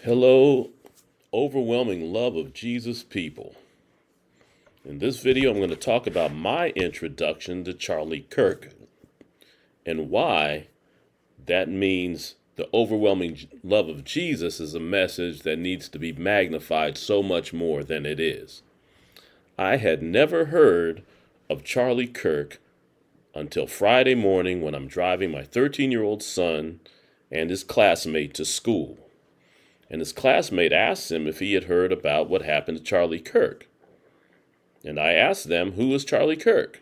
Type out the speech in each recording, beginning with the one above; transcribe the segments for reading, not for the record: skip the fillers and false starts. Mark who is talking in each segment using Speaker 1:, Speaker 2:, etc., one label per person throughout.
Speaker 1: Hello, overwhelming love of Jesus people. In this video, I'm going to talk about my introduction to Charlie Kirk and why that means the overwhelming love of Jesus is a message that needs to be magnified so much more than it is. I had never heard of Charlie Kirk until Friday morning when I'm driving my 13-year-old son and his classmate to school. And his classmate asked him if he had heard about what happened to Charlie Kirk. And I asked them, who is Charlie Kirk?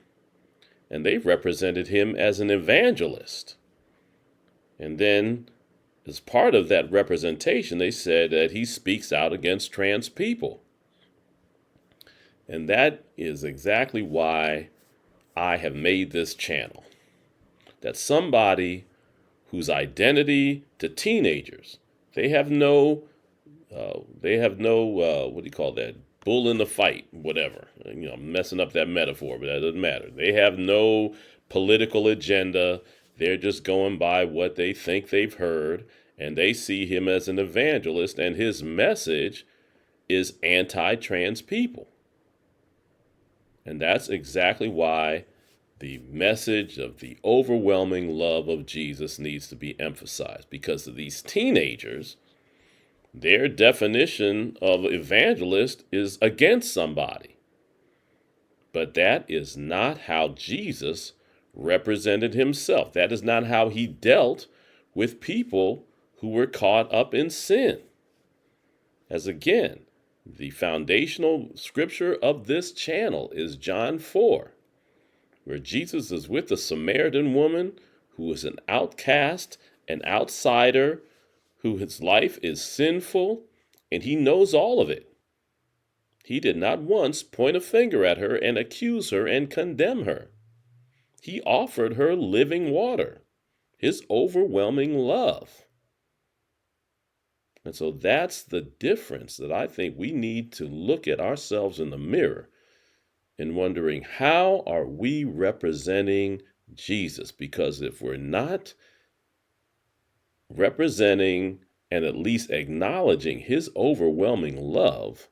Speaker 1: And they represented him as an evangelist. And then, as part of that representation, they said that he speaks out against trans people. And that is exactly why I have made this channel. That somebody whose identity to teenagers, they have no, what do you call that? Bull in the fight, whatever. I'm messing up that metaphor, but that doesn't matter. They have no political agenda. They're just going by what they think they've heard, and they see him as an evangelist, and his message is anti-trans people. And that's exactly why the message of the overwhelming love of Jesus needs to be emphasized, because of these teenagers. Their definition of evangelist is against somebody. But that is not how Jesus represented himself. That is not how he dealt with people who were caught up in sin. As again, the foundational scripture of this channel is John 4, where Jesus is with the Samaritan woman who is an outcast, an outsider, who his life is sinful, and he knows all of it. He did not once point a finger at her and accuse her and condemn her. He offered her living water, his overwhelming love. And so that's the difference that I think we need to look at ourselves in the mirror and wondering, how are we representing Jesus? Because if we're not representing and at least acknowledging his overwhelming love,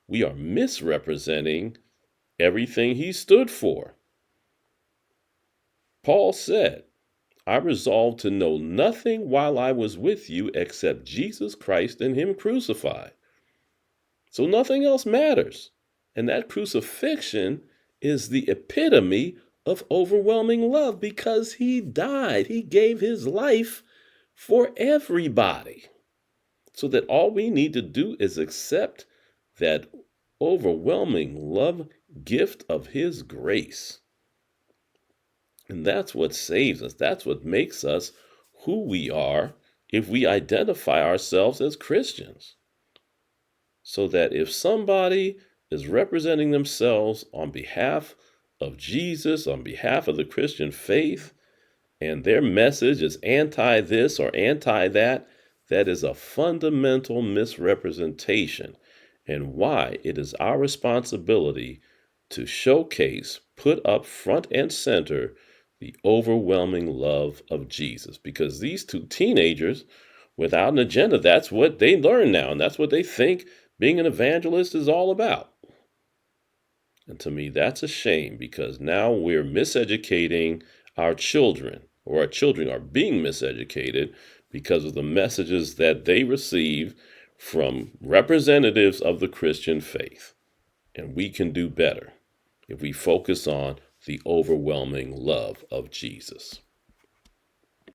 Speaker 1: we are misrepresenting everything he stood for. Paul said, I resolved to know nothing while I was with you except Jesus Christ and him crucified. So nothing else matters. And that crucifixion is the epitome of overwhelming love, because he died. He gave his life for everybody. So that all we need to do is accept that overwhelming love gift of his grace. And that's what saves us. That's what makes us who we are if we identify ourselves as Christians. So that if somebody is representing themselves on behalf of Jesus, on behalf of the Christian faith, and their message is anti this or anti that, that is a fundamental misrepresentation, and why it is our responsibility to showcase, put up front and center, the overwhelming love of Jesus. Because these two teenagers, without an agenda, that's what they learn now, and that's what they think being an evangelist is all about. And to me, that's a shame, because now we're miseducating our children, or our children are being miseducated because of the messages that they receive from representatives of the Christian faith. And we can do better if we focus on the overwhelming love of Jesus.